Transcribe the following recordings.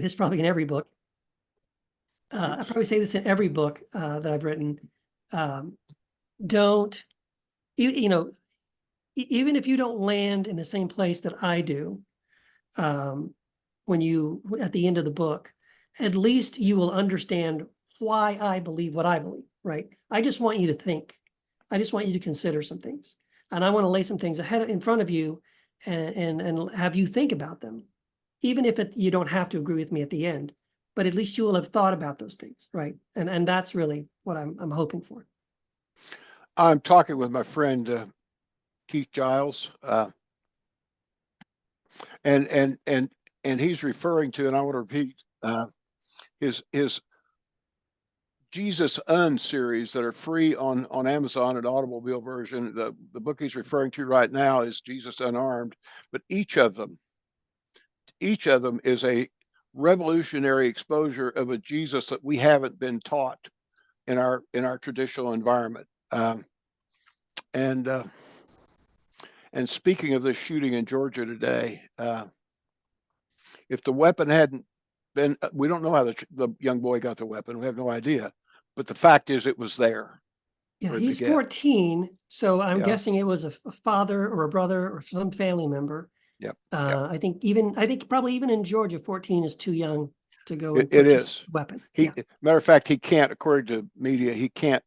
this probably in every book. I probably say this in every book that I've written. Don't, you know, even if you don't land in the same place that I do, when you, at the end of the book, at least you will understand why I believe what I believe, right? I just want you to think. I just want you to consider some things. And I want to lay some things in front of you and have you think about them. Even if you don't have to agree with me at the end, but at least you will have thought about those things, right? And that's really what I'm hoping for. I'm talking with my friend KEITH GILES, and he's referring to, and I want to repeat his Jesus series that are free on Amazon, an automobile version. The book he's referring to right now is Jesus Unarmed, but each of them is a revolutionary exposure of a Jesus that we haven't been taught in our traditional environment. And speaking of this shooting in Georgia today, if the weapon hadn't been, we don't know how the young boy got the weapon. We have no idea. But the fact is, it was there. Yeah, he's 14, so I'm Yeah. guessing it was a father or a brother or some family member. Yep. I think probably even in Georgia, 14 is too young to go and It purchase is. a weapon. Matter of fact, he can't, according to media, he can't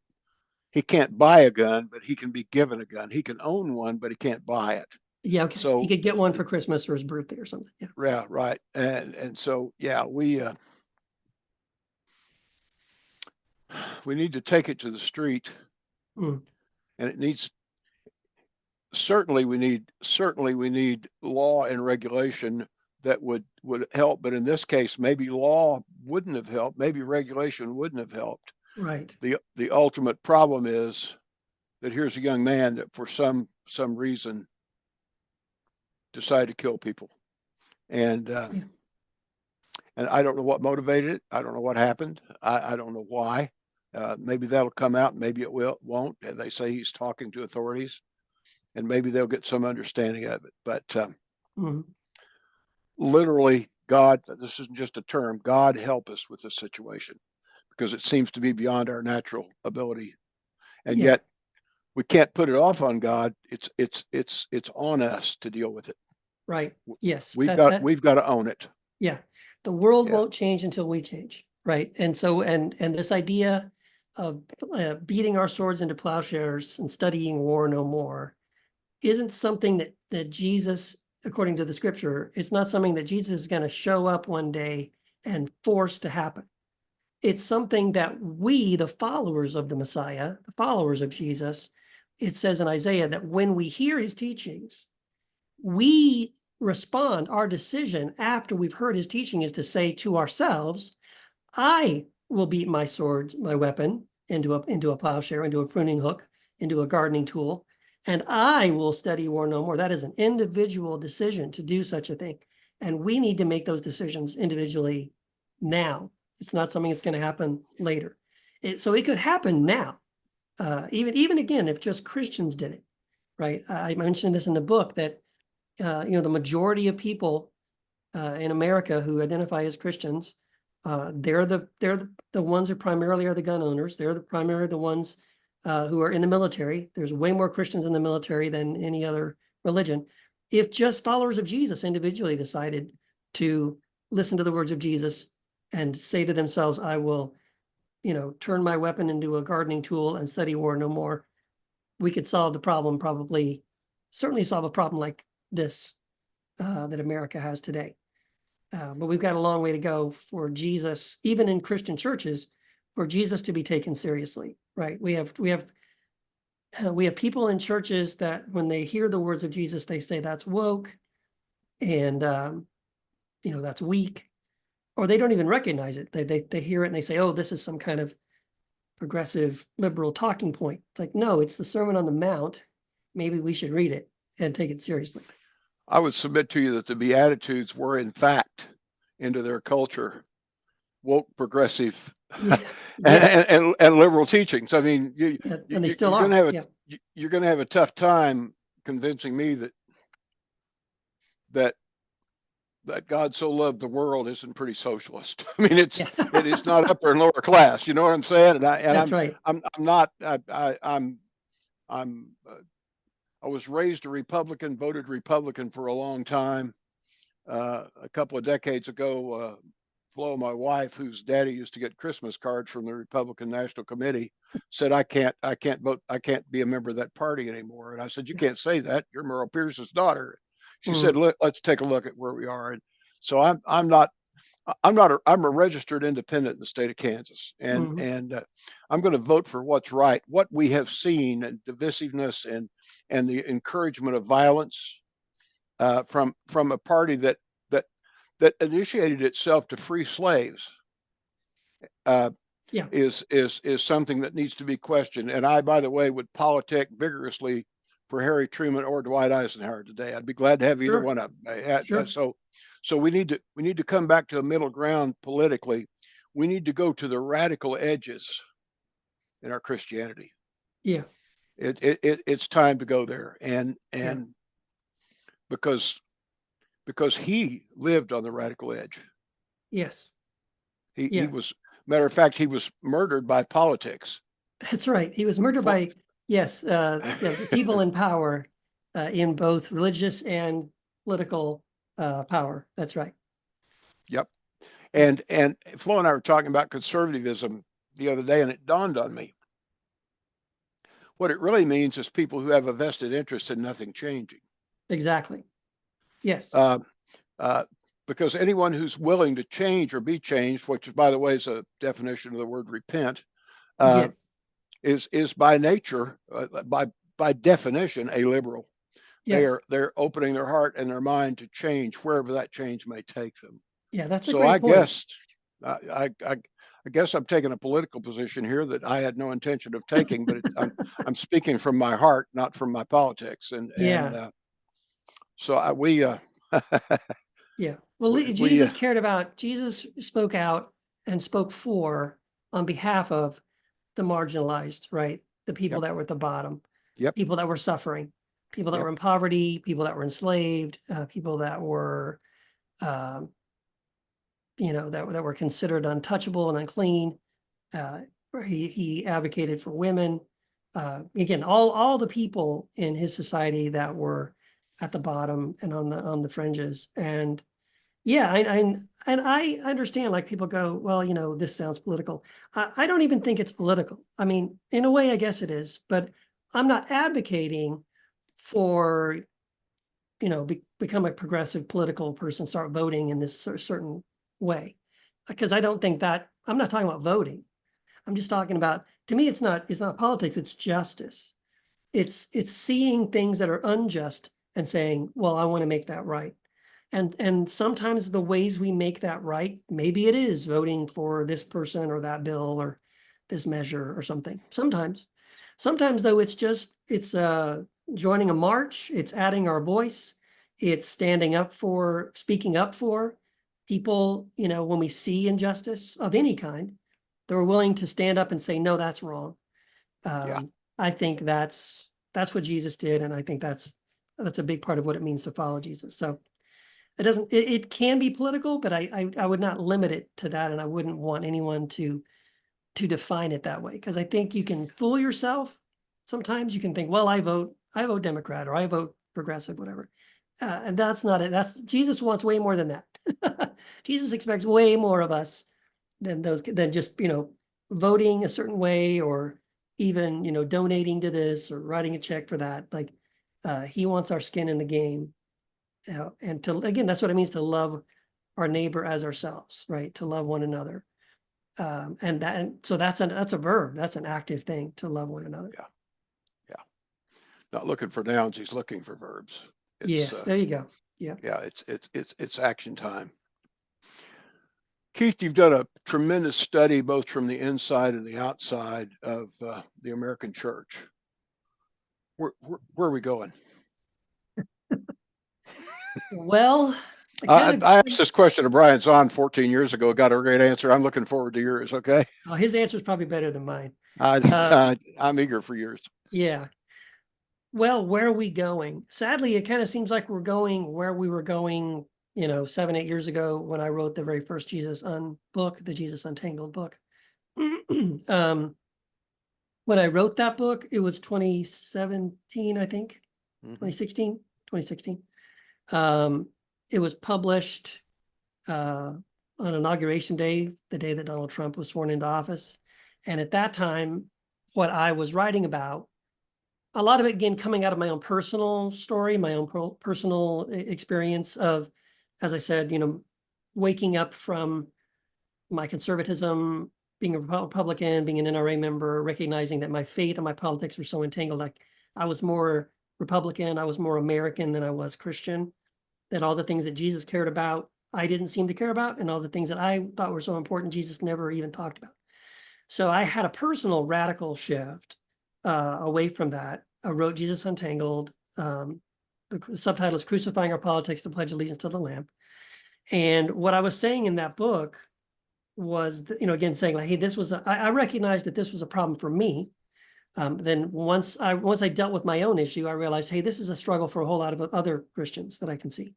buy a gun, but he can be given a gun. He can own one, but he can't buy it. Yeah, okay. So he could get one for Christmas or his birthday or something. Yeah. Yeah, right. And so yeah, we need to take it to the street. Mm. And it needs, certainly we need law and regulation that would help, but in this case maybe law wouldn't have helped, maybe regulation wouldn't have helped. Right. The ultimate problem is that here's a young man that for some reason decided to kill people. And and I don't know what motivated it. I don't know what happened. I don't know why. Maybe that'll come out, maybe it won't. And they say he's talking to authorities, and maybe they'll get some understanding of it. But literally, God, this isn't just a term, God help us with this situation, because it seems to be beyond our natural ability. And yet we can't put it off on God. It's on us to deal with it. Right. Yes. We've got to own it. Yeah. The world won't change until we change. Right. And so, and this idea of beating our swords into plowshares and studying war no more isn't something that Jesus, according to the scripture, it's not something that Jesus is going to show up one day and force to happen. It's something that we, the followers of the Messiah, the followers of Jesus, it says in Isaiah that when we hear his teachings, we respond. Our decision after we've heard his teaching is to say to ourselves, I will beat my sword, my weapon, into a plowshare, into a pruning hook, into a gardening tool, and I will study war no more. That is an individual decision to do such a thing. And we need to make those decisions individually now. It's not something that's going to happen later. So it could happen now. Even again, if just Christians did it, right? I mentioned this in the book that, the majority of people in America who identify as Christians, they're the ones who primarily are the gun owners. They're primarily the ones who are in the military. There's way more Christians in the military than any other religion. If just followers of Jesus individually decided to listen to the words of Jesus and say to themselves, I will, turn my weapon into a gardening tool and study war no more, we could solve the problem, certainly solve a problem like this that America has today. But we've got a long way to go for Jesus, even in Christian churches, for Jesus to be taken seriously, right? We have people in churches that when they hear the words of Jesus, they say that's woke and, that's weak, or they don't even recognize it. They hear it and they say, oh, this is some kind of progressive liberal talking point. It's like, no, it's the Sermon on the Mount. Maybe we should read it and take it seriously. I would submit to you that the Beatitudes were, in fact, into their culture, woke, progressive, and liberal teachings. I mean, and they still are. You're going to have a tough time convincing me that that God so loved the world isn't pretty socialist. I mean, it Yeah, is not upper and lower class. You know what I'm saying? And that's right. I'm not I'm I was raised a Republican, voted Republican for a long time. A couple of decades ago, Flo, my wife, whose daddy used to get Christmas cards from the Republican National Committee, said, I can't vote, I can't be a member of that party anymore. And I said, you Yeah. can't say that. You're Merle Pierce's daughter. She said, Mm, let's take a look at where we are. And so I'm a registered independent in the state of Kansas, and mhm. I'm going to vote for what's right. What we have seen, and divisiveness and the encouragement of violence from a party that that initiated itself to free slaves, uh, Yeah, is something that needs to be questioned. And I, by the way, would politic vigorously for Harry Truman or Dwight Eisenhower today. I'd be glad to have either sure, one of them. sure. So we need to come back to a middle ground politically. We need to go to the radical edges in our Christianity. Yeah, It's time to go there, and yeah, because he lived on the radical edge. yes, He yeah. was, matter of fact, he was murdered by politics. That's right. He was murdered For, by, yes, yeah, the people in power, in both religious and political power. That's right. yep. Yeah, And Flo and I were talking about conservatism the other day, and it dawned on me. What it really means is people who have a vested interest in nothing changing. exactly. Yes, Uh, uh, because anyone who's willing to change or be changed, which by the way is a definition of the word repent, uh, yes, is by nature, by definition, a liberal. yes. They're opening their heart and their mind to change wherever that change may take them. Yeah, that's a So great point. I guess I'm taking a political position here that I had no intention of taking, but I'm speaking from my heart, not from my politics. And Yeah, so we yeah. Well, we Jesus spoke out and spoke for on behalf of the marginalized, right? The people yep, that were at the bottom, yep, people that were suffering, people that yep, were in poverty, people that were enslaved, people that were, um, that were considered untouchable and unclean. Uh, he advocated for women. Again, all the people in his society that were at the bottom and on the fringes. And yeah, I understand, like, people go, well, this sounds political. I don't even think it's political. I mean, in a way, I guess it is, but I'm not advocating for, become a progressive political person, start voting in this certain way. Because I don't think that, I'm not talking about voting. I'm just talking about, to me, it's not politics, it's justice. It's seeing things that are unjust and saying, well, I want to make that right. And sometimes the ways we make that right, maybe it is voting for this person or that bill or this measure or something. Sometimes though, it's joining a march, it's adding our voice, it's speaking up for people, when we see injustice of any kind, they're willing to stand up and say, no, that's wrong. yeah, I think that's what Jesus did, and I think that's a big part of what it means to follow Jesus. So it can be political, but I would not limit it to that, and I wouldn't want anyone to define it that way, because I think you can fool yourself. Sometimes you can think, well, I vote Democrat or I vote progressive, whatever. And that's not it. Jesus wants way more than that. Jesus expects way more of us than just, voting a certain way, or even, donating to this or writing a check for that. Like, he wants our skin in the game. And again, that's what it means to love our neighbor as ourselves, right? To love one another. And so that's a verb. That's an active thing, to love one another. yeah, yeah. Not looking for nouns, he's looking for verbs. It's Yes, there you go. Yeah. yeah, it's action time. Keith, you've done a tremendous study both from the inside and the outside of the American church. Where are we going? Well, I kind of, I asked this question to Brian Zahn 14 years ago, got a great answer. I'm looking forward to yours, okay? his answer is probably better than mine. I, Um, I'm eager for yours. yeah. Well, where are we going? Sadly, it kind of seems like we're going where we were going, 7, 8 years ago when I wrote the very first Jesus book, the Jesus Untangled book. When I wrote that book, it was 2017, I think, 2016. It was published on Inauguration Day, the day that Donald Trump was sworn into office. And at that time, what I was writing about, a lot of it, again, coming out of my own personal story, my own personal experience of, as I said, waking up from my conservatism, being a Republican, being an NRA member, recognizing that my faith and my politics were so entangled. Like I was more Republican, I was more American than I was Christian, that all the things that Jesus cared about, I didn't seem to care about, and all the things that I thought were so important, Jesus never even talked about. So I had a personal radical shift away from that. I wrote Jesus Untangled. The subtitle is Crucifying Our Politics to Pledge Allegiance to the Lamb. And what I was saying in that book was, again, saying like, hey, this was, I recognized that this was a problem for me. Then once I dealt with my own issue, I realized, hey, this is a struggle for a whole lot of other Christians that I can see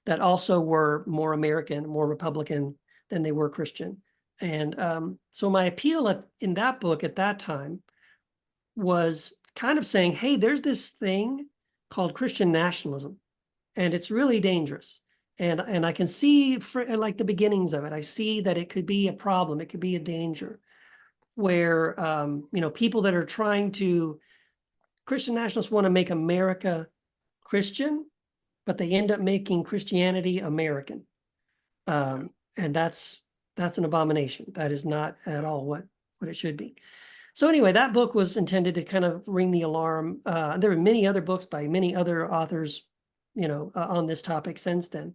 that also were more American, more Republican than they were Christian. And so my appeal in that book at that time was kind of saying, hey, there's this thing called Christian nationalism, and it's really dangerous. And I can see like the beginnings of it. I see that it could be a problem. It could be a danger where, people that are trying to, Christian nationalists want to make America Christian, but they end up making Christianity American. And that's an abomination. That is not at all what it should be. So anyway, that book was intended to kind of ring the alarm. There were many other books by many other authors, on this topic since then.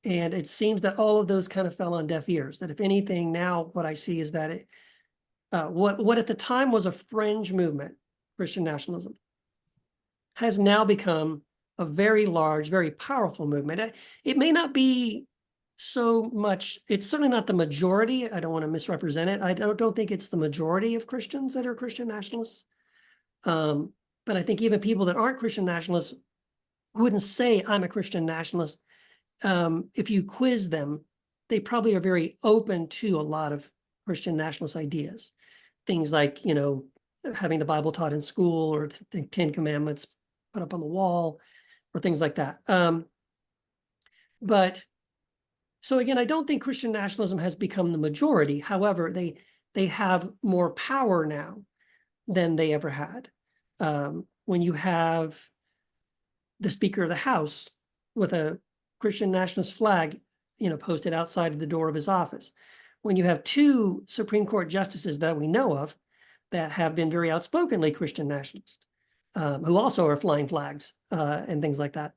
And it seems that all of those kind of fell on deaf ears, that if anything, now what I see is that what at the time was a fringe movement, Christian nationalism, has now become a very large, very powerful movement. It may not be so much, it's certainly not the majority. I don't want to misrepresent it. I don't think it's the majority of Christians that are Christian nationalists. But I think even people that aren't Christian nationalists wouldn't say, I'm a Christian nationalist. If you quiz them, they probably are very open to a lot of Christian nationalist ideas. Things like, having the Bible taught in school, or the 10 Commandments put up on the wall, or things like that. But so again, I don't think Christian nationalism has become the majority. However, they have more power now than they ever had. When you have the Speaker of the House with a Christian nationalist flag, posted outside of the door of his office. When you have 2 Supreme Court justices that we know of that have been very outspokenly Christian nationalists, who also are flying flags and things like that,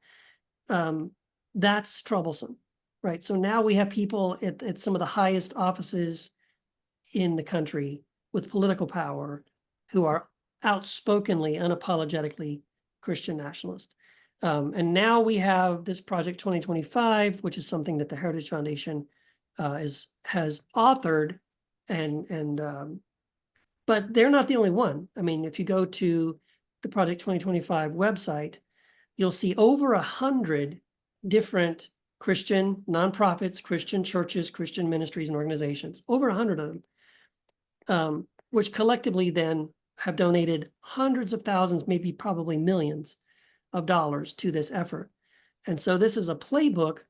that's troublesome, right? So now we have people at some of the highest offices in the country with political power who are outspokenly, unapologetically Christian nationalists. And now we have this Project 2025, which is something that the Heritage Foundation has authored, but they're not the only one. I mean, if you go to the Project 2025 website, you'll see over 100 different Christian nonprofits, Christian churches, Christian ministries, and organizations, over 100 of them, which collectively then have donated hundreds of thousands, maybe probably millions of dollars to this effort. And so this is a playbook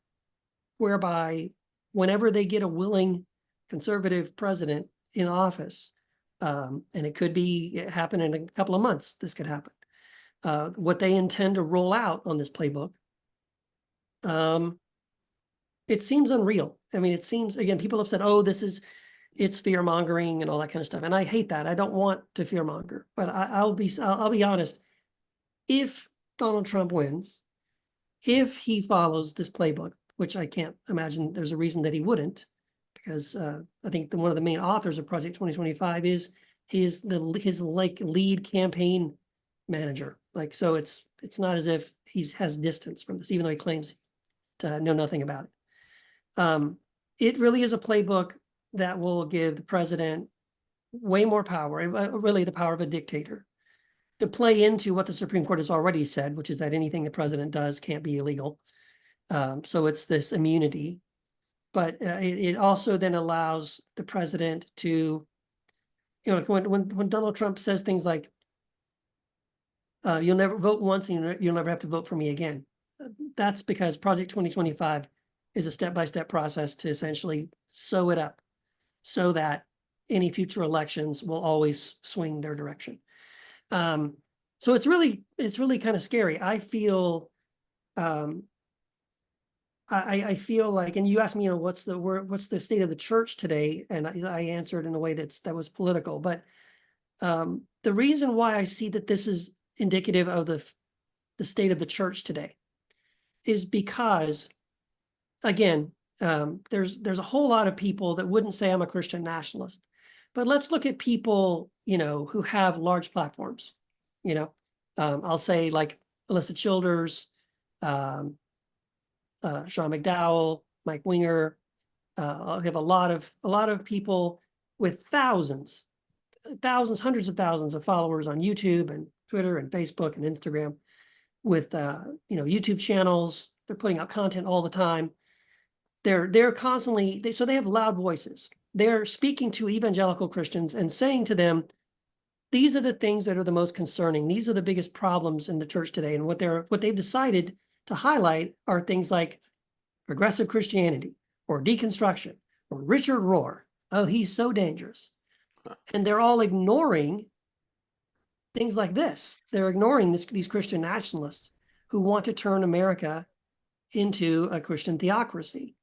whereby whenever they get a willing conservative president in office, and it could happen in a couple of months, this could happen, what they intend to roll out on this playbook, it seems unreal. I mean, it seems, again, people have said, oh, it's fear mongering and all that kind of stuff. And I hate that. I don't want to fear monger, but I'll be honest. If Donald Trump wins, if he follows this playbook, which I can't imagine there's a reason that he wouldn't, because I think one of the main authors of Project 2025 is his lead campaign manager. Like, so it's not as if he has distance from this, even though he claims to know nothing about it. It really is a playbook that will give the president way more power, really the power of a dictator, to play into what the Supreme Court has already said, which is that anything the president does can't be illegal. So it's this immunity, but it also then allows the president to, when Donald Trump says things like, you'll never vote once and you'll never have to vote for me again. That's because Project 2025 is a step-by-step process to essentially sew it up so that any future elections will always swing their direction. So it's really kind of scary. I feel, I feel like, and you asked me, what's the state of the church today? And I answered in a way that was political, but the reason why I see that this is indicative of the state of the church today is because, again, there's a whole lot of people that wouldn't say I'm a Christian nationalist, but let's look at people, who have large platforms. I'll say like Alyssa Childers, Sean McDowell, Mike Winger. I have a lot of people with thousands, hundreds of thousands of followers on YouTube and Twitter and Facebook and Instagram with, YouTube channels. They're putting out content all the time. They're constantly, so they have loud voices. They're speaking to evangelical Christians and saying to them, these are the things that are the most concerning. These are the biggest problems in the church today. And what they've decided to highlight are things like progressive Christianity or deconstruction or Richard Rohr. Oh, he's so dangerous. And they're all ignoring things like this. They're ignoring these Christian nationalists who want to turn America into a Christian theocracy.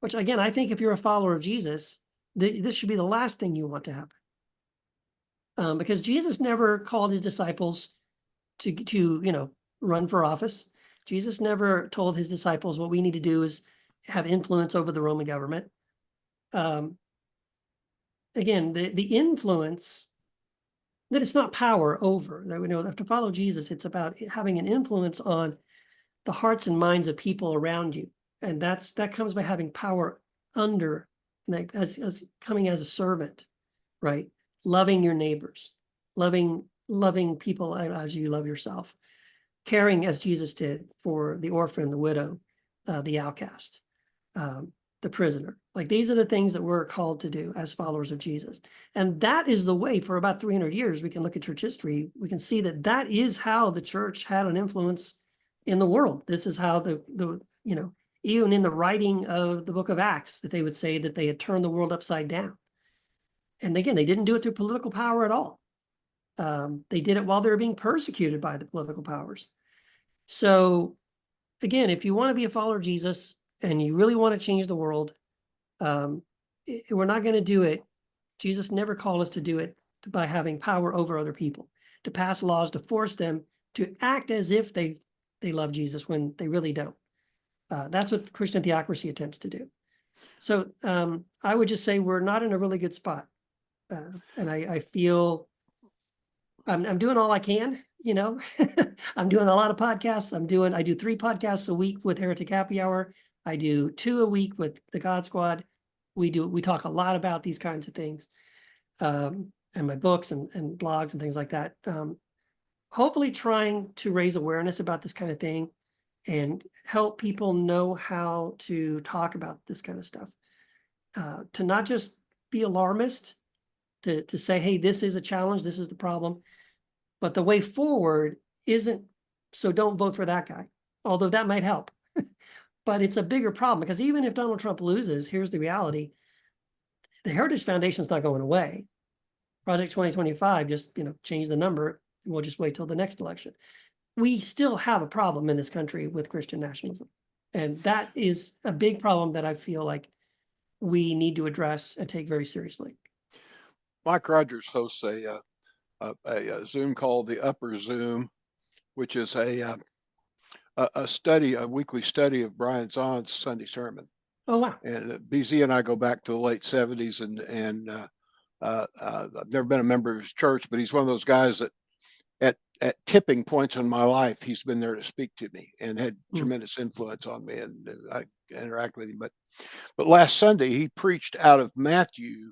Which again, I think if you're a follower of Jesus, this should be the last thing you want to happen. Because Jesus never called his disciples to run for office. Jesus never told his disciples what we need to do is have influence over the Roman government. Again, the influence, that it's not power over, that we know to follow Jesus, it's about having an influence on the hearts and minds of people around you. And that comes by having power under, like as coming as a servant, right? Loving your neighbors, loving people as you love yourself, caring as Jesus did for the orphan, the widow, the outcast, the prisoner. Like these are the things that we're called to do as followers of Jesus. And that is the way for about 300 years. We can look at church history. We can see that is how the church had an influence in the world. This is how even in the writing of the book of Acts, that they would say that they had turned the world upside down. And again, they didn't do it through political power at all. They did it while they were being persecuted by the political powers. So again, if you want to be a follower of Jesus and you really want to change the world, we're not going to do it. Jesus never called us to do it by having power over other people, to pass laws, to force them to act as if they love Jesus when they really don't. That's what Christian theocracy attempts to do. So I would just say we're not in a really good spot. And I feel I'm doing all I can, I'm doing a lot of podcasts. I do 3 podcasts a week with Heretic Happy Hour. I do 2 a week with the God Squad. We talk a lot about these kinds of things, and my books and blogs and things like that. Hopefully trying to raise awareness about this kind of thing and help people know how to talk about this kind of stuff, to not just be alarmist, to say, hey, this is a challenge, this is the problem, but the way forward isn't, so don't vote for that guy, although that might help. But it's a bigger problem, because even if Donald Trump loses, here's the reality: the Heritage Foundation is not going away. Project 2025 just change the number, and we'll just wait till the next election. We still have a problem in this country with Christian nationalism, and that is a big problem that I feel like we need to address and take very seriously. Mike Rogers hosts a Zoom called the Upper Zoom, which is a weekly study of Brian Zahn's Sunday sermon. Oh, wow. And BZ and I go back to the late 70s, and I've never been a member of his church, but he's one of those guys that at tipping points in my life, he's been there to speak to me and had tremendous influence on me, and I interact with him. But last Sunday, he preached out of Matthew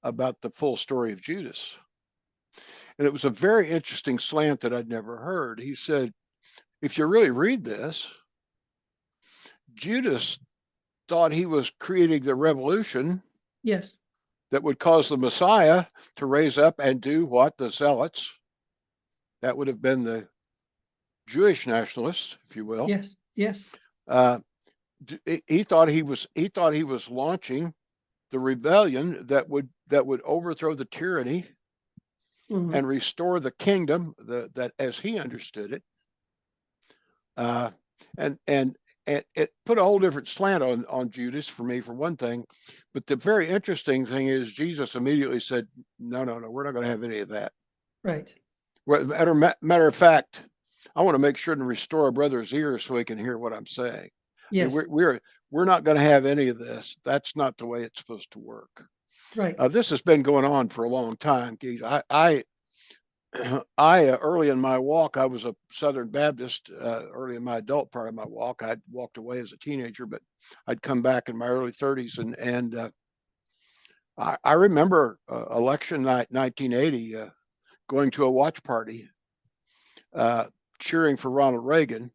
about the full story of Judas. And it was a very interesting slant that I'd never heard. He said, if you really read this, Judas thought he was creating the revolution Yes. that would cause the Messiah to raise up and do what? The Zealots. That would have been the Jewish nationalists, if you will. Yes. Yes. Uh, he thought he was launching the rebellion that would overthrow the tyranny Mhm. and restore the kingdom that as he understood it. And it put a whole different slant on Judas for me, for one thing. But the very interesting thing is Jesus immediately said, no, we're not going to have any of that. Right. Matter of fact, I want to make sure to restore a brother's ears so he can hear what I'm saying. Yes. I mean, we're not going to have any of this. That's not the way it's supposed to work. Right. This has been going on for a long time, Keith. I early in my walk, I was a Southern Baptist. Early in my adult part of my walk, I'd walked away as a teenager, but I'd come back in my early 30s, and I remember election night 1980, going to a watch party, cheering for Ronald Reagan,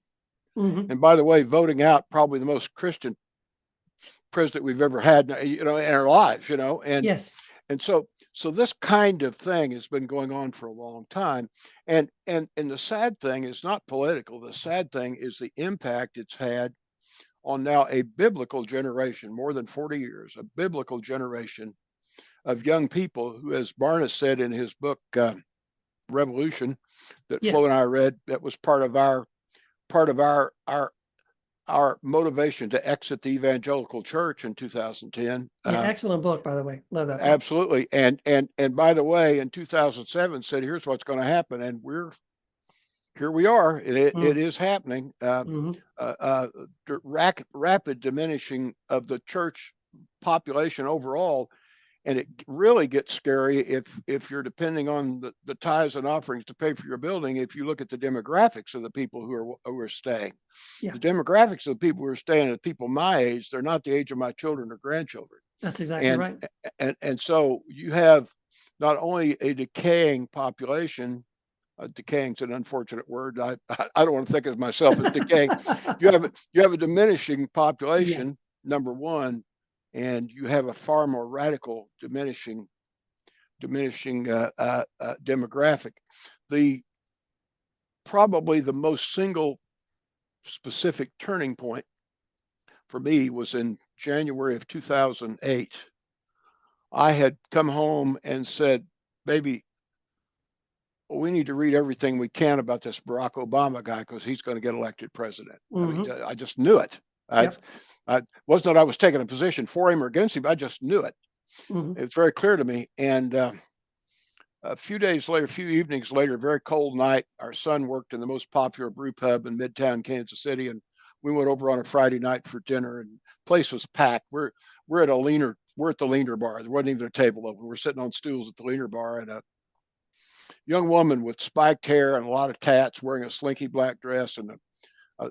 Mhm. and by the way, voting out probably the most Christian president we've ever had, in our lives, and Yes. And so this kind of thing has been going on for a long time. And the sad thing is not political. The sad thing is the impact it's had on now a biblical generation, more than 40 years, a biblical generation of young people who, as Barnes said in his book, Revolution, that Flo Yes. and I read, that was part of our motivation to exit the evangelical church in 2010. Yeah. Excellent book, by the way. Love that book. Absolutely. And by the way, in 2007 said, here's what's going to happen. And here we are. It is happening. Mhm. Rapid diminishing of the church population overall. And it really gets scary if you're depending on the tithes and offerings to pay for your building. If you look at the demographics of the people who are staying, Yeah. the demographics of the people who are staying are people my age. They're not the age of my children or grandchildren. That's exactly And right. and so you have not only a decaying population. Decaying is an unfortunate word. I don't want to think of myself as decaying. You have a diminishing Yeah. population, number one, and you have a far more radical diminishing demographic. The Probably the most single specific turning point for me was in January of 2008. I had come home and said, baby, we need to read everything we can about this Barack Obama guy because he's going to get elected president. I mean, Mhm. I just knew it. Yep. I wasn't that I was taking a position for him or against him. I just knew it. Mhm. It's very clear to me. And a few days later, a few evenings later, a very cold night, our son worked in the most popular brew pub in Midtown Kansas City, and we went over on a Friday night for dinner, and the place was packed. We're at the Leaner bar. There wasn't even a table open. We're sitting on stools at the Leaner bar, and a young woman with spiked hair and a lot of tats, wearing a slinky black dress and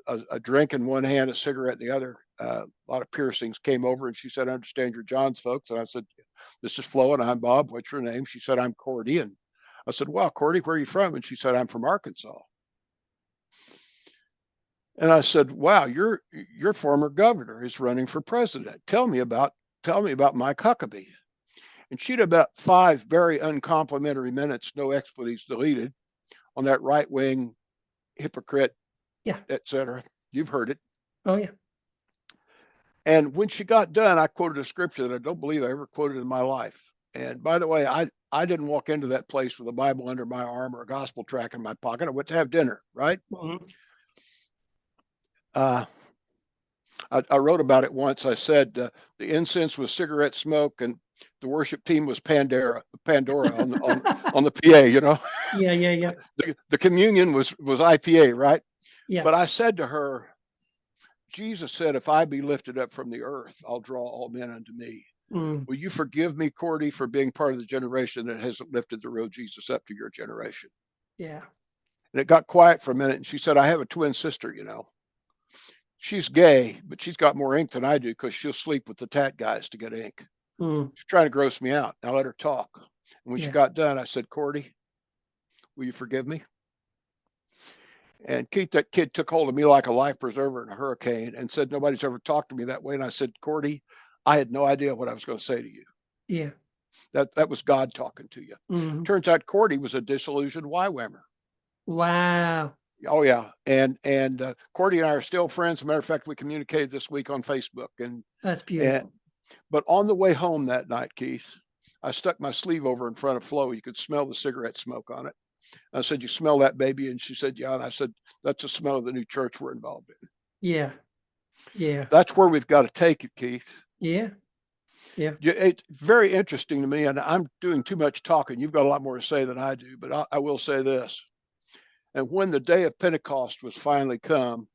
a drink in one hand, a cigarette in the other, a lot of piercings, came over, and she said, "I understand you're John's folks." And I said, "This is Flo, and I'm Bob. What's your name?" She said, "I'm Cordy." And I said, "Wow, Cordy, where are you from?" And she said, "I'm from Arkansas." And I said, "Wow, your former governor is running for president. Tell me about Mike Huckabee." And she'd about 5 very uncomplimentary minutes, no expletives deleted, on that right wing hypocrite, Yeah. etc. You've heard it. Oh yeah. And when she got done, I quoted a scripture that I don't believe I ever quoted in my life. And by the way, I didn't walk into that place with a Bible under my arm or a gospel tract in my pocket. I went to have dinner, right? Mhm. Uh, I wrote about it once. I said the incense was cigarette smoke, and the worship team was Pandora on the PA. Yeah. Yeah. Yeah. The communion was IPA, right? Yeah. But I said to her, Jesus said, "If I be lifted up from the earth, I'll draw all men unto me." Mm. Will you forgive me, Cordy, for being part of the generation that hasn't lifted the real Jesus up to your generation? Yeah. And it got quiet for a minute, and she said, "I have a twin sister, you know. She's gay, but she's got more ink than I do because she'll sleep with the tat guys to get ink. Mm. She's trying to gross me out." I let her talk. And when she Yeah. got done, I said, "Cordy, will you forgive me?" And Keith, that kid took hold of me like a life preserver in a hurricane and said, nobody's ever talked to me that way. And I said, Cordy, I had no idea what I was going to say to you. Yeah. That was God talking to you. Mhm. Turns out Cordy was a disillusioned YWAMer. Wow. Oh yeah. And Cordy and I are still friends. As a matter of fact, we communicated this week on Facebook. That's And beautiful. but on the way home that night, Keith, I stuck my sleeve over in front of Flo. You could smell the cigarette smoke on it. I said, you smell that, baby? And she said, yeah. And I said, that's the smell of the new church we're involved in. Yeah. Yeah. That's where we've got to take it, Keith. Yeah. Yeah. It's very interesting to me, and I'm doing too much talking. You've got a lot more to say than I do, but I will say this. And when the day of Pentecost was finally come,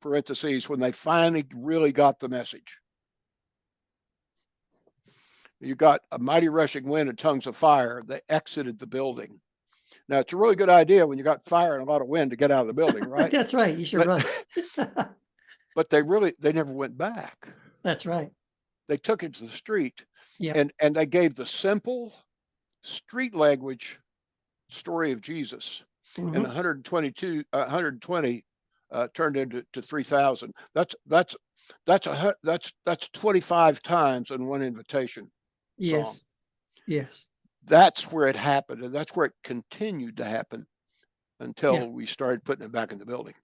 parentheses, when they finally really got the message, you got a mighty rushing wind and tongues of fire. They exited the building. Now, it's a really good idea when you got fire and a lot of wind to get out of the building, right? That's right. You should run. But they never went back. That's right. They took it to the street. Yeah. And they gave the simple street language story of Jesus. Mhm. And 120 turned into 3,000. That's 25 times in one invitation Yes. song. Yes. That's where it happened, and that's where it continued to happen until Yeah. we started putting it back in the building.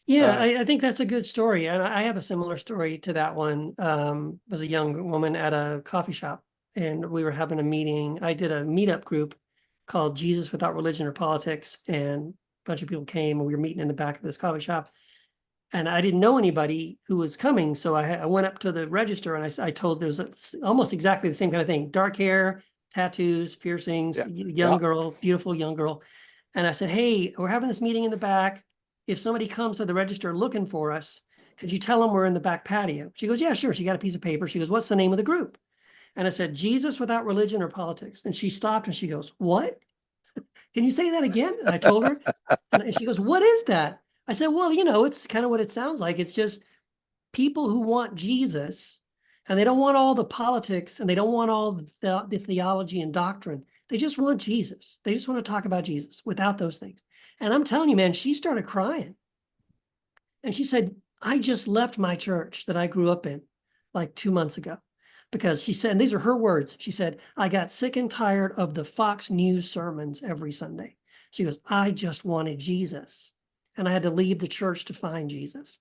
Yeah, I think that's a good story. And I have a similar story to that one. Was a young woman at a coffee shop, and we were having a meeting. I did a meetup group called Jesus Without Religion or Politics, and a bunch of people came, and we were meeting in the back of this coffee shop. And I didn't know anybody who was coming, so I went up to the register and I told there's almost exactly the same kind of thing: dark hair, tattoos, piercings, Yeah. young girl, beautiful young girl. And I said, hey, we're having this meeting in the back. If somebody comes to the register looking for us, could you tell them we're in the back patio? She goes, yeah, sure. She got a piece of paper. She goes, what's the name of the group? And I said, Jesus Without Religion or Politics. And she stopped and she goes, what? Can you say that again? And I told her, and she goes, what is that? I said, well, it's kind of what it sounds like. It's just people who want Jesus, and they don't want all the politics, and they don't want all the theology and doctrine. They just want Jesus. They just want to talk about Jesus without those things. And I'm telling you, man, she started crying. And she said, I just left my church that I grew up in like 2 months ago, because she said, and these are her words, she said, I got sick and tired of the Fox News sermons every Sunday. She goes, I just wanted Jesus, and I had to leave the church to find Jesus.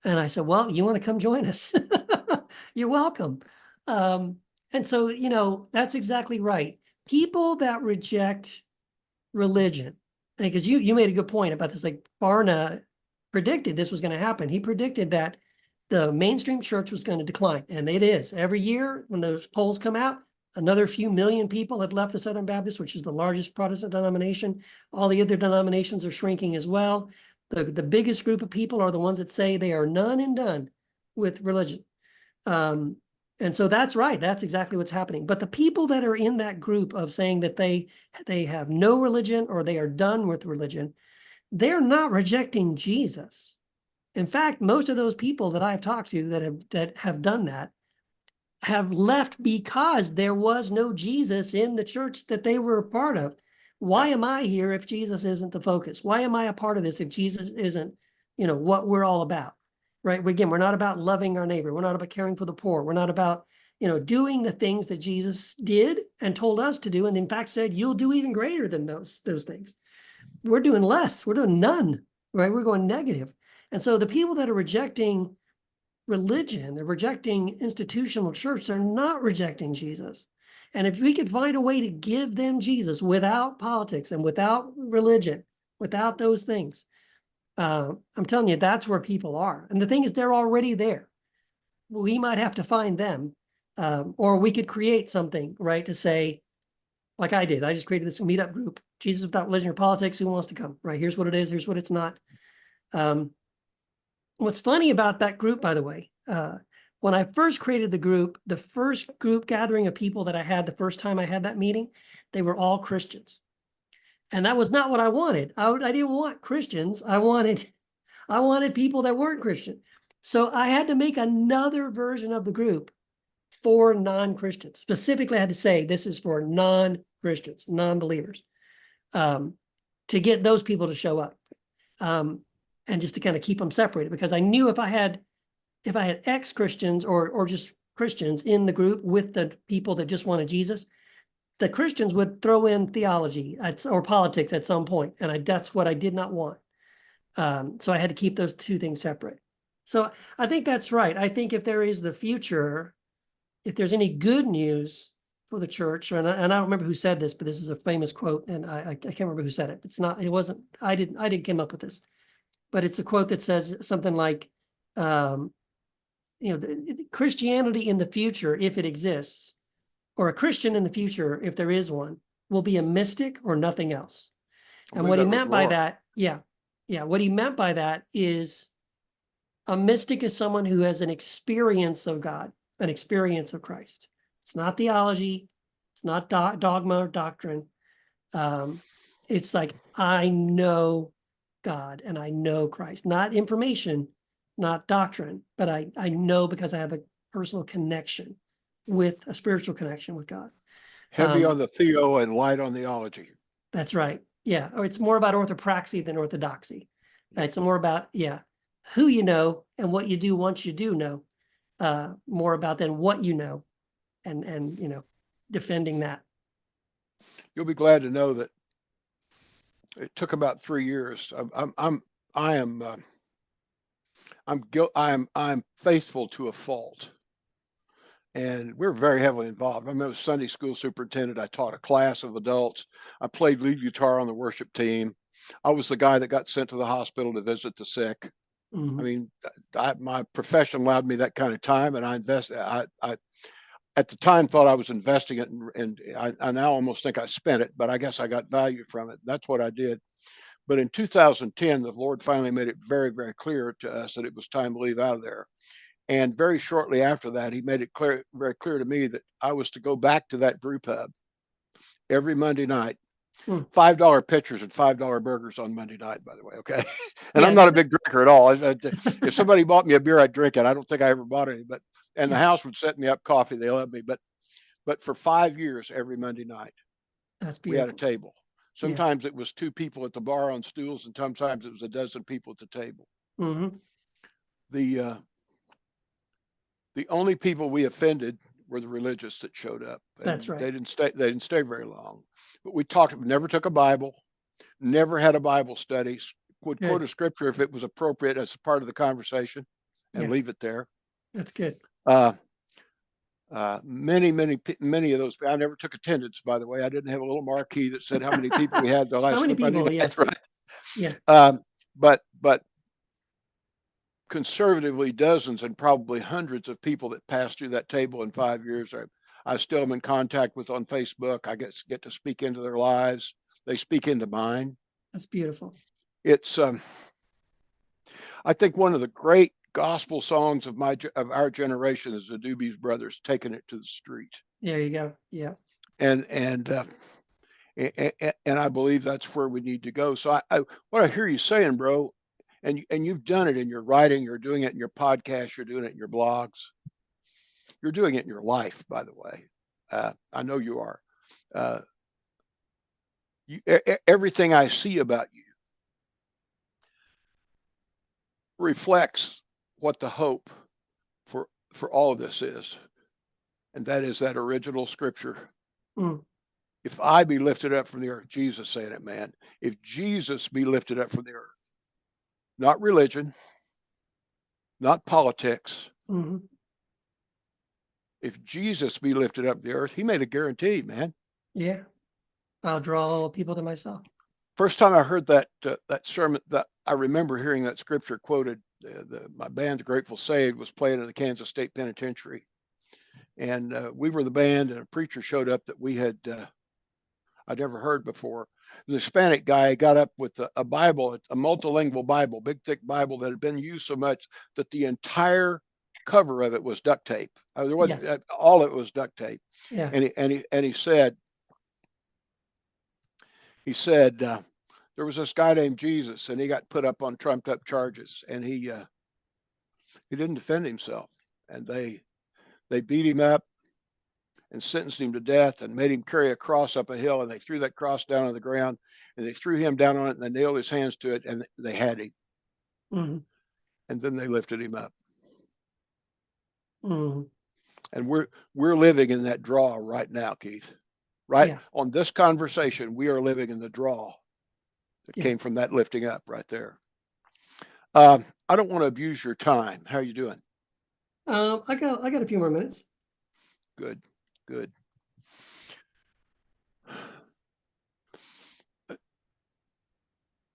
And I said, well, you want to come join us? You're welcome. And so, that's exactly right. People that reject religion, because you made a good point about this, like Barna predicted this was going to happen. He predicted that the mainstream church was going to decline, and it is. Every year when those polls come out, another few million people have left the Southern Baptist, which is the largest Protestant denomination. All the other denominations are shrinking as well. The biggest group of people are the ones that say they are none and done with religion. And so that's right. That's exactly what's happening. But the people that are in that group of saying that they have no religion or they are done with religion, they're not rejecting Jesus. In fact, most of those people that I've talked to that have done that have left because there was no Jesus in the church that they were a part of. Why am I here if Jesus isn't the focus? Why am I a part of this if Jesus isn't, what we're all about, right? Again, we're not about loving our neighbor. We're not about caring for the poor. We're not about, doing the things that Jesus did and told us to do. And in fact said, you'll do even greater than those things. We're doing less. We're doing none, right? We're going negative. And so the people that are rejecting religion, they're rejecting institutional church, they're not rejecting Jesus. And if we could find a way to give them Jesus without politics and without religion, without those things, I'm telling you, that's where people are. And the thing is, they're already there. We might have to find them, or we could create something, right, to say, like I did. I just created this meetup group, Jesus Without Religion or Politics, who wants to come, right? Here's what it is, here's what it's not. What's funny about that group, by the way, when I first created the group, the first group gathering of people that I had the first time I had that meeting, they were all Christians. And that was not what I wanted. I didn't want Christians. I wanted people that weren't Christian. So I had to make another version of the group for non-Christians. Specifically, I had to say, this is for non-Christians, non-believers, to get those people to show up. and just to kind of keep them separated, because I knew if I had ex-Christians or just Christians in the group with the people that just wanted Jesus, the Christians would throw in theology or politics at some point, and that's what I did not want. So I had to keep those two things separate. So I think that's right. I think if there is the future, if there's any good news for the church, and I don't remember who said this, but this is a famous quote, and I can't remember who said it. I didn't come up with this, but it's a quote that says something like, Christianity in the future, if it exists, or a Christian in the future, if there is one, will be a mystic or nothing else. And what he meant by that, what he meant by that is a mystic is someone who has an experience of God, an experience of Christ. It's not theology. It's not dogma or doctrine. It's like, I know God and I know Christ, not information, not doctrine, but I know because I have a personal connection with a spiritual connection with God. Heavy on the theo and light on theology. That's right. Yeah. Or it's more about orthopraxy than orthodoxy. It's more about, who you know and what you do once you do know, more about than what you know and defending that. You'll be glad to know that it took about 3 years. I'm faithful to a fault. And we're very heavily involved. I was Sunday school superintendent. I taught a class of adults. I played lead guitar on the worship team. I was the guy that got sent to the hospital to visit the sick. Mm-hmm. I mean, my profession allowed me that kind of time, and I at the time thought I was investing it, and I now almost think I spent it, but I guess I got value from it. That's what I did. But in 2010, the Lord finally made it very, very clear to us that it was time to leave out of there. And very shortly after that, he made it very clear to me that I was to go back to that brew pub every Monday night. $5 pitchers and $5 burgers on Monday night, by the way. Okay. And I'm not a big drinker at all. If somebody bought me a beer, I'd drink it. I don't think I ever bought any, and the house would set me up coffee. They loved me. But for 5 years, every Monday night, we had a table. Sometimes it was 2 people at the bar on stools, and sometimes it was a dozen people at the table. Mm-hmm. The only people we offended were the religious that showed up. That's right. They didn't stay very long. But we never took a Bible, never had a Bible study, would quote a scripture if it was appropriate as part of the conversation and leave it there. That's good. Many of those, I never took attendance, by the way. I didn't have a little marquee that said how many people we had the last Monday night. Yes. Right. Yeah. But conservatively, dozens and probably hundreds of people that passed through that table in 5 years I still am in contact with on Facebook. I get to speak into their lives. They speak into mine. That's beautiful. It's I think one of the great gospel songs of our generation is the Doobie Brothers, Taking It to the Street. There you go. Yeah. And I believe that's where we need to go. So what I hear you saying, bro, and you've done it in your writing, you're doing it in your podcast, you're doing it in your blogs, you're doing it in your life, by the way. I know you are. Everything I see about you reflects what the hope for all of this is, and that is that original scripture. If I be lifted up from the earth, Jesus saying it, man. If Jesus be lifted up from the earth, not religion, not politics. If Jesus be lifted up the earth, he made a guarantee, man. Yeah. I'll draw all people to myself. First time I heard that sermon, that I remember hearing that scripture quoted, my band, The Grateful Saved, was playing in the Kansas State Penitentiary. And we were the band, and a preacher showed up that I'd never heard before. The Hispanic guy got up with a Bible, a multilingual Bible, big, thick Bible that had been used so much that the entire cover of it was duct tape. All of it was duct tape. Yeah. And he said, there was this guy named Jesus, and he got put up on trumped up charges, and he didn't defend himself, and they beat him up, and sentenced him to death and made him carry a cross up a hill, and they threw that cross down on the ground, and they threw him down on it, and they nailed his hands to it, and they had him. Mm-hmm. And then they lifted him up. Mm-hmm. And we're living in that draw right now, Keith. Right Yeah. on this conversation, we are living in the draw that Yeah. came from that lifting up right there. I don't want to abuse your time. How are you doing? I got a few more minutes. Good, good.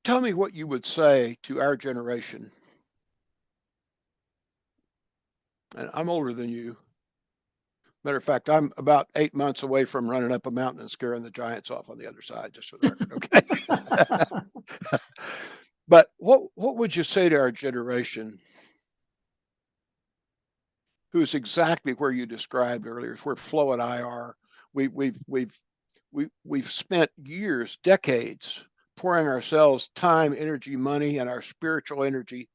Tell me what you would say to our generation. And I'm older than you. Matter of fact, I'm about 8 months away from running up a mountain and scaring the giants off on the other side, just for the record, okay? But what would you say to our generation who's exactly where you described earlier, where Flo and I are? We've spent years, decades, pouring ourselves time, energy, money, and our spiritual energy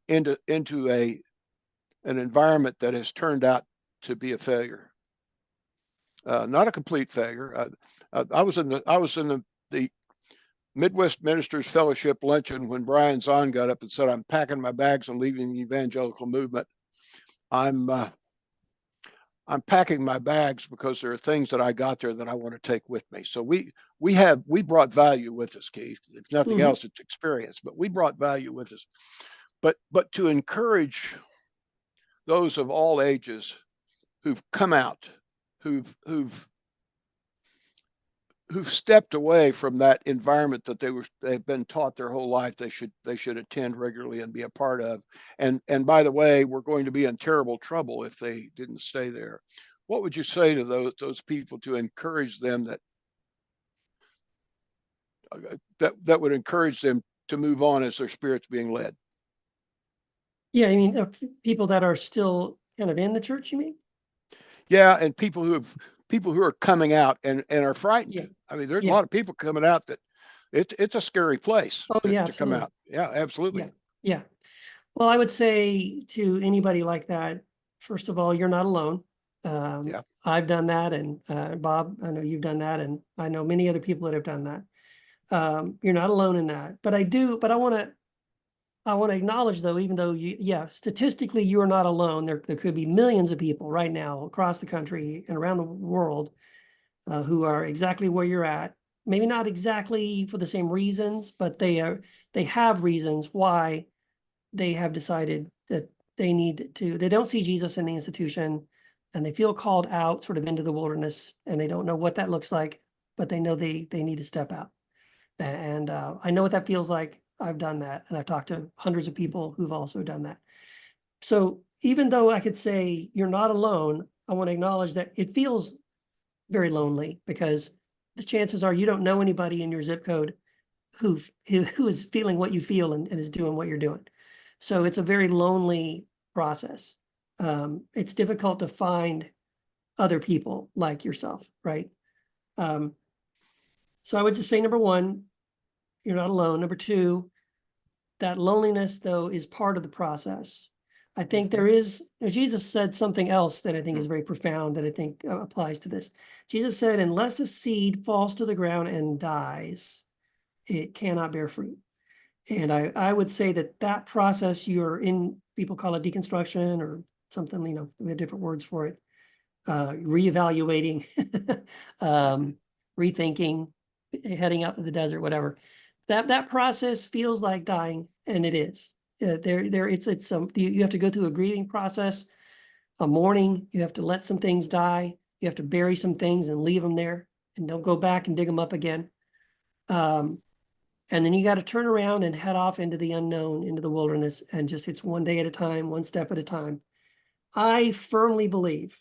into an environment that has turned out to be a failure. Not a complete failure. I was in the Midwest Ministers Fellowship luncheon when Brian Zahn got up and said, "I'm packing my bags and leaving the evangelical movement." I'm packing my bags because there are things that I got there that I want to take with me. So we brought value with us, Keith. If nothing Mm-hmm. else, it's experience, but we brought value with us. But to encourage those of all ages who've come out, who've stepped away from that environment that they've been taught their whole life they should attend regularly and be a part of, and by the way, we're going to be in terrible trouble if they didn't stay there. What would you say to those people to encourage them that would encourage them to move on as their spirit's being led? Yeah, I mean, people that are still kind of in the church, you mean? Yeah, and people who are coming out and are frightened. Yeah. I mean, there's a Yeah. lot of people coming out that it's a scary place Oh, yeah, to come absolutely. out. Yeah, absolutely. Yeah. Yeah. Well, I would say to anybody like that, first of all, you're not alone. Yeah. I've done that, and Bob, I know you've done that, and I know many other people that have done that. You're not alone in that. But I want to acknowledge, though, even though statistically you are not alone. There could be millions of people right now across the country and around the world who are exactly where you're at. Maybe not exactly for the same reasons, but they have reasons why they have decided that they don't see Jesus in the institution, and they feel called out sort of into the wilderness, and they don't know what that looks like, but they know they need to step out. And I know what that feels like. I've done that, and I've talked to hundreds of people who've also done that. So even though I could say you're not alone, I want to acknowledge that it feels very lonely, because the chances are you don't know anybody in your zip code who is feeling what you feel and is doing what you're doing. So it's a very lonely process. It's difficult to find other people like yourself, right? So I would just say, number one, you're not alone. Number two, that loneliness, though, is part of the process. I think there is, Jesus said something else that I think is very profound, that I think applies to this. Jesus said, unless a seed falls to the ground and dies, it cannot bear fruit. And I would say that process you're in, people call it deconstruction or something, we have different words for it, reevaluating, rethinking, heading out to the desert, whatever. That process feels like dying, and it is. You have to go through a grieving process, a mourning. You have to let some things die. You have to bury some things and leave them there, and don't go back and dig them up again. And then you got to turn around and head off into the unknown, into the wilderness, and just, it's one day at a time, one step at a time. I firmly believe,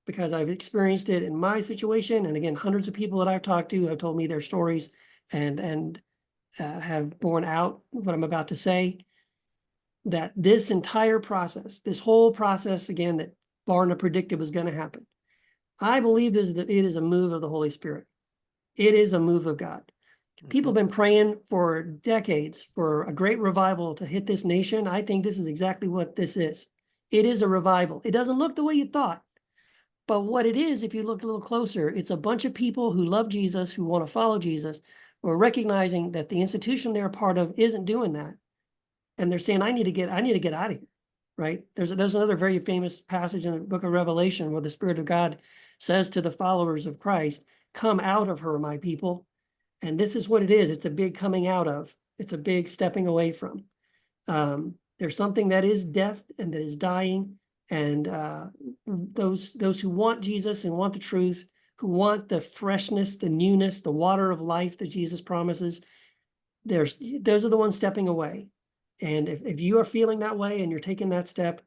because I've experienced it in my situation, and again, hundreds of people that I've talked to have told me their stories and have borne out what I'm about to say, that this entire process, this whole process, again, that Barna predicted was going to happen, I believe it is a move of the Holy Spirit. It is a move of God. People have been praying for decades for a great revival to hit this nation. I think this is exactly what this is. It is a revival. It doesn't look the way you thought, But what it is, if you look a little closer, it's a bunch of people who love Jesus, who want to follow Jesus, who are recognizing that the institution they're a part of isn't doing that. And they're saying, I need to get out of here, right? There's another very famous passage in the book of Revelation where the Spirit of God says to the followers of Christ, come out of her, my people. And this is what it is. It's a big coming out of. It's a big stepping away from. There's something that is death and that is dying. And those who want Jesus and want the truth, who want the freshness, the newness, the water of life that Jesus promises, those are the ones stepping away. And if you are feeling that way and you're taking that step,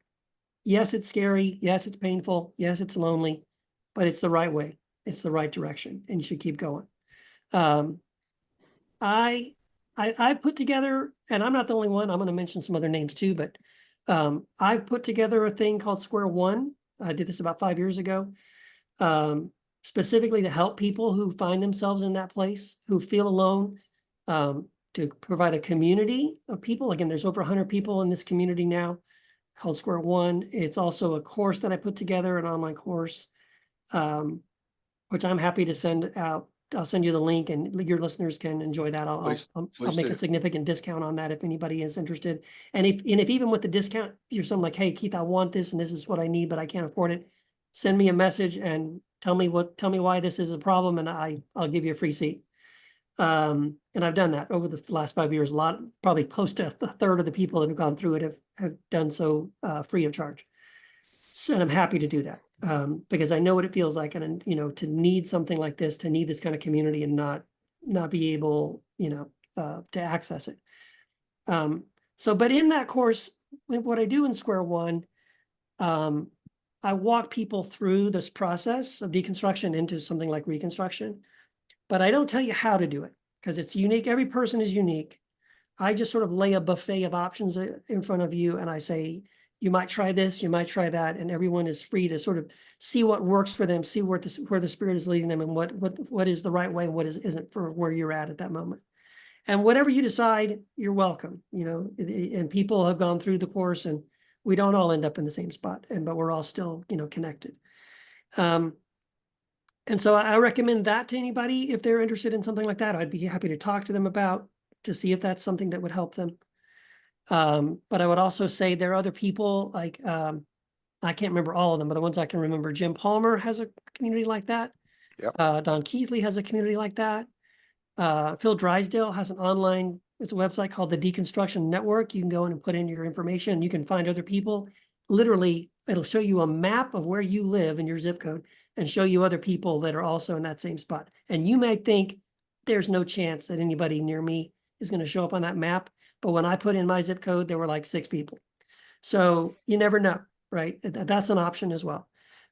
yes, it's scary. Yes, it's painful. Yes, it's lonely, but it's the right way. It's the right direction, and you should keep going. I put together, and I'm not the only one. I'm going to mention some other names too, but I've put together a thing called Square One. I did this about 5 years ago, specifically to help people who find themselves in that place, who feel alone, to provide a community of people. Again, there's over 100 people in this community now called Square One. It's also a course that I put together, an online course, which I'm happy to send out. I'll send you the link and your listeners can enjoy that. I'll make a significant discount on that if anybody is interested. And if even with the discount, you're something like, hey, Keith, I want this and this is what I need, but I can't afford it. Send me a message and tell me why this is a problem, and I'll give you a free seat. And I've done that over the last 5 years. Probably close to a third of the people that have gone through it have done so free of charge. So, and I'm happy to do that because I know what it feels like, and to need something like this, to need this kind of community, and not be able, to access it. But in that course, what I do in Square One, I walk people through this process of deconstruction into something like reconstruction. But I don't tell you how to do it because it's unique. Every person is unique. I just sort of lay a buffet of options in front of you, and I say, you might try this, you might try that, and everyone is free to sort of see what works for them, see where the Spirit is leading them, and what is the right way and what isn't for where you're at that moment. And whatever you decide, you're welcome. And people have gone through the course, and we don't all end up in the same spot, but we're all still connected. And so I recommend that to anybody if they're interested in something like that. I'd be happy to talk to them about to see if that's something that would help them. But I would also say there are other people like I can't remember all of them, but the ones I can remember, Jim Palmer has a community like that. Yep. Don Keithley has a community like that. Phil Drysdale has an online, it's a website called the Deconstruction Network. You can go in and put in your information. You can find other people. Literally, it'll show you a map of where you live in your zip code and show you other people that are also in that same spot. And you may think there's no chance that anybody near me is going to show up on that map. But when I put in my zip code, there were like 6 people. So you never know, right? That's an option as well.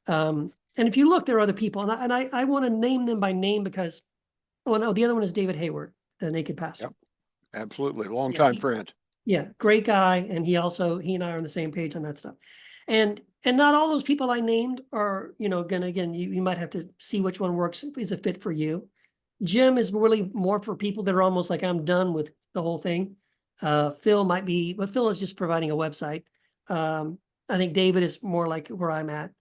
And if you look, there are other people. And I want to name them by name because, oh, no, the other one is David Hayward, the Naked Pastor. Yep. Absolutely. Longtime friend. Yeah, great guy. And he and I are on the same page on that stuff. And not all those people I named are, again, you might have to see which one works, is a fit for you. Jim is really more for people that are almost like, I'm done with the whole thing. Phil might be, but Phil is just providing a website. I think David is more like where I'm at.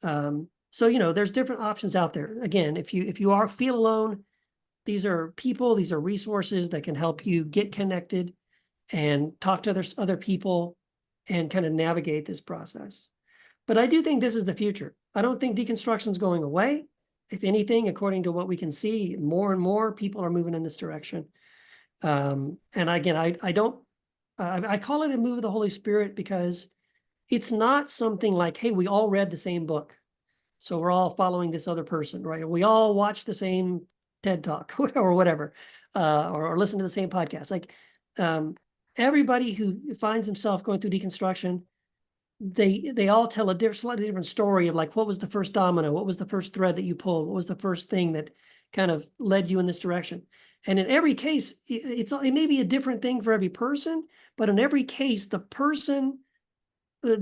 So, there's different options out there. Again, if you feel alone, these are people, these are resources that can help you get connected and talk to other people and kind of navigate this process. But I do think this is the future. I don't think deconstruction is going away. If anything, according to what we can see, more and more people are moving in this direction. And again, I call it a move of the Holy Spirit because it's not something like, hey, we all read the same book, so we're all following this other person, right? We all watch the same TED Talk or whatever, or listen to the same podcast. Like everybody who finds himself going through deconstruction, they all tell a slightly different story of like, what was the first domino? What was the first thread that you pulled? What was the first thing that kind of led you in this direction? And in every case, it may be a different thing for every person, but in every case, the person, the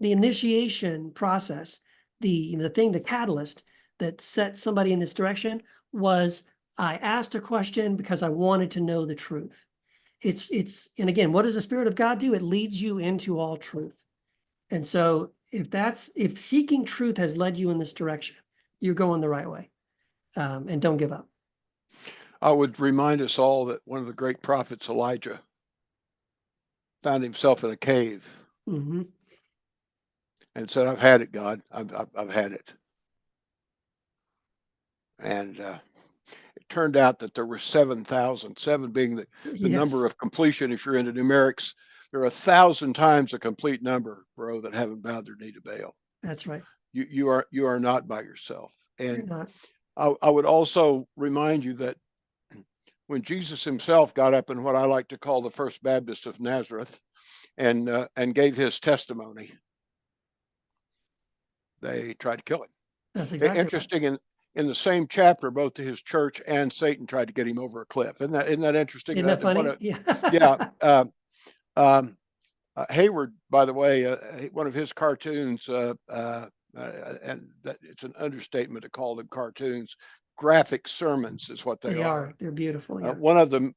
initiation process, the catalyst that set somebody in this direction was, I asked a question because I wanted to know the truth. And again, what does the Spirit of God do? It leads you into all truth. And so if seeking truth has led you in this direction, you're going the right way. And don't give up. I would remind us all that one of the great prophets, Elijah, found himself in a cave Mm-hmm. and said, "I've had it, God. I've had it." And it turned out that there were 7,000, 7 being the Yes, number of completion. If you're into numerics, there are 1,000 times a complete number, bro, that haven't bowed their knee to Baal. that's right. You are not by yourself. You're And not. I would also remind you that when Jesus himself got up in what I like to call the first Baptist of Nazareth and gave his testimony, they tried to kill him. That's exactly right. Interesting, in the same chapter, both to his church and Satan tried to get him over a cliff. Isn't that interesting? Isn't that funny? Yeah. Um, Hayward, by the way, one of his cartoons, and it's an understatement to call them cartoons. Graphic sermons is what they are. They're beautiful. Yeah. One of them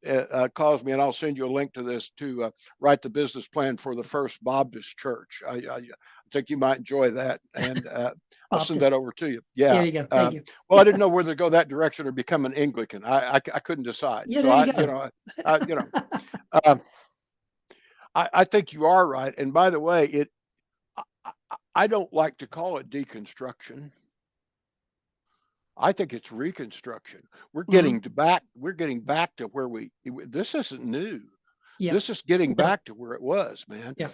caused me, and I'll send you a link to this, to write the business plan for the first Baptist church. I think you might enjoy that, and I'll send that over to you. Yeah. There you go. Thank you. Well, I didn't know whether to go that direction or become an Anglican. I couldn't decide. Yeah, So there you go. I think you are right. And by the way, I don't like to call it deconstruction. I think it's reconstruction. We're getting back to where this isn't new. Yeah. This is getting back to where it was, man. Yeah.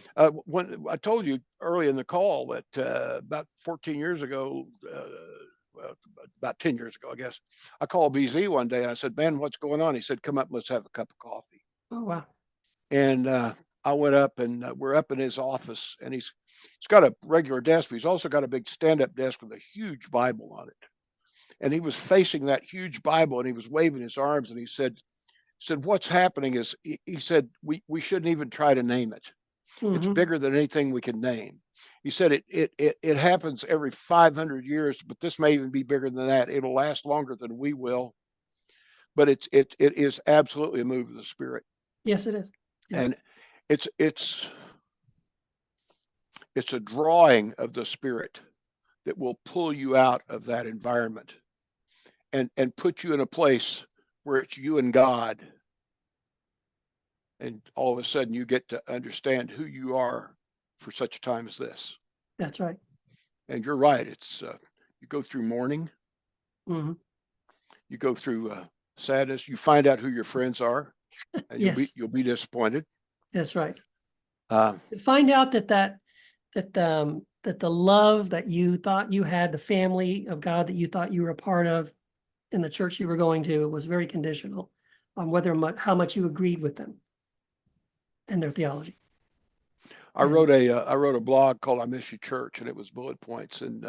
When I told you early in the call that about 14 years ago, well, about 10 years ago, I guess, I called BZ one day and I said, "Man, what's going on?" He said, "Come up, let's have a cup of coffee." Oh, wow. And I went up, and we're up in his office, and he's got a regular desk, but he's also got a big stand-up desk with a huge Bible on it. And he was facing that huge Bible, and he was waving his arms, and he said, "What's happening is," he said, we shouldn't even try to name it. It's bigger than anything we can name. He said it happens every 500 years, but this may even be bigger than that. It'll last longer than we will, but it is absolutely a move of the Spirit. Yes, it is. Yeah. And it's a drawing of the Spirit that will pull you out of that environment and put you in a place where it's you and God. And all of a sudden you get to understand who you are for such a time as this. That's right. And you're right. It's you go through mourning, you go through sadness, you find out who your friends are, and Yes. you'll be disappointed. That's right. Find out that the love that you thought you had, the family of God that you thought you were a part of in the church you were going to, was very conditional on how much you agreed with them and their theology. I wrote a blog called "I Miss You Church," and it was bullet points, and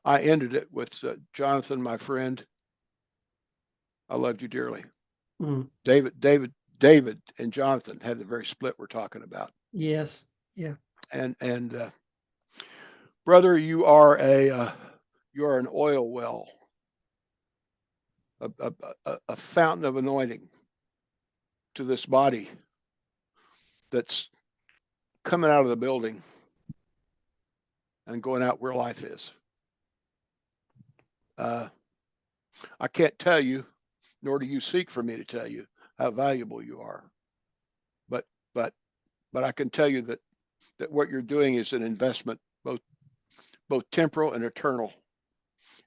I ended it with, "Jonathan, my friend, I loved you dearly." David and Jonathan had the very split we're talking about. Yes. Yeah. And brother, you are an oil well, a fountain of anointing to this body that's coming out of the building and going out where life is. I can't tell you, nor do you seek for me to tell you how valuable you are. But I can tell you that what you're doing is an investment, both temporal and eternal.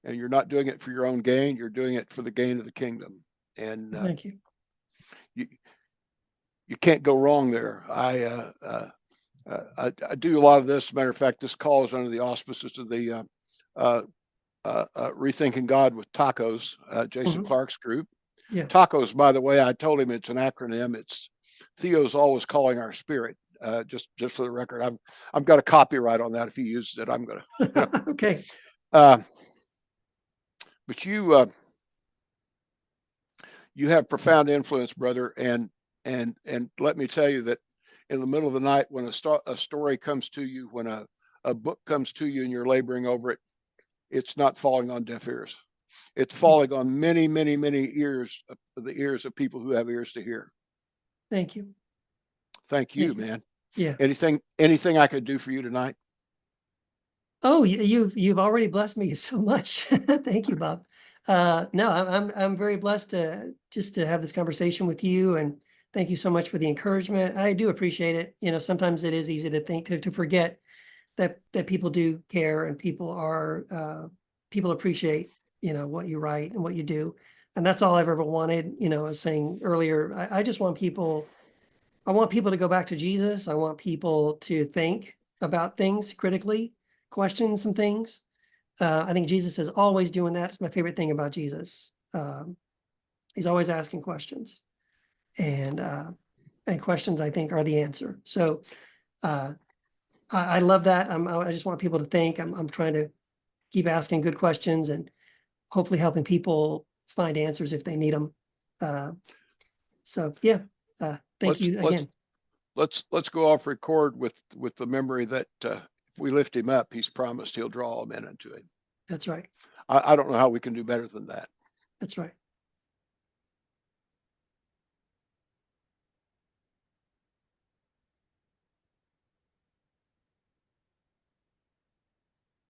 And you're not doing it for your own gain. You're doing it for the gain of the kingdom. And thank you. You can't go wrong there. I do a lot of this. As a matter of fact, this call is under the auspices of the Rethinking God with Tacos, Jason Clark's group. Yeah. Tacos, by the way, I told him it's an acronym. It's Theo's always calling our spirit. Just for the record, I've got a copyright on that. If he uses it, I'm gonna. Okay. But you have profound influence, brother, and let me tell you that in the middle of the night, when a story comes to you, when a book comes to you, and you're laboring over it, it's not falling on deaf ears. It's falling on many, many, many ears, the ears of people who have ears to hear. Thank you. Thank you, man. Yeah. Anything I could do for you tonight? Oh, you've already blessed me so much. Thank you, Bob. No, I'm very blessed to just to have this conversation with you, and thank you so much for the encouragement. I do appreciate it. You know, sometimes it is easy to think to forget that people do care and people appreciate, you know, what you write and what you do. And that's all I've ever wanted. You know, I was saying earlier, I just want people, I want people to go back to Jesus. I want people to think about things critically, question some things. I think Jesus is always doing that. It's my favorite thing about Jesus. He's always asking questions, and questions I think are the answer. So I love that. I just want people to think. I'm trying to keep asking good questions and hopefully helping people find answers if they need them. So yeah, thank Let's you let's again. let's go off record with the memory that if we lift him up, he's promised he'll draw all men into him. That's right. I don't know how we can do better than that. That's right.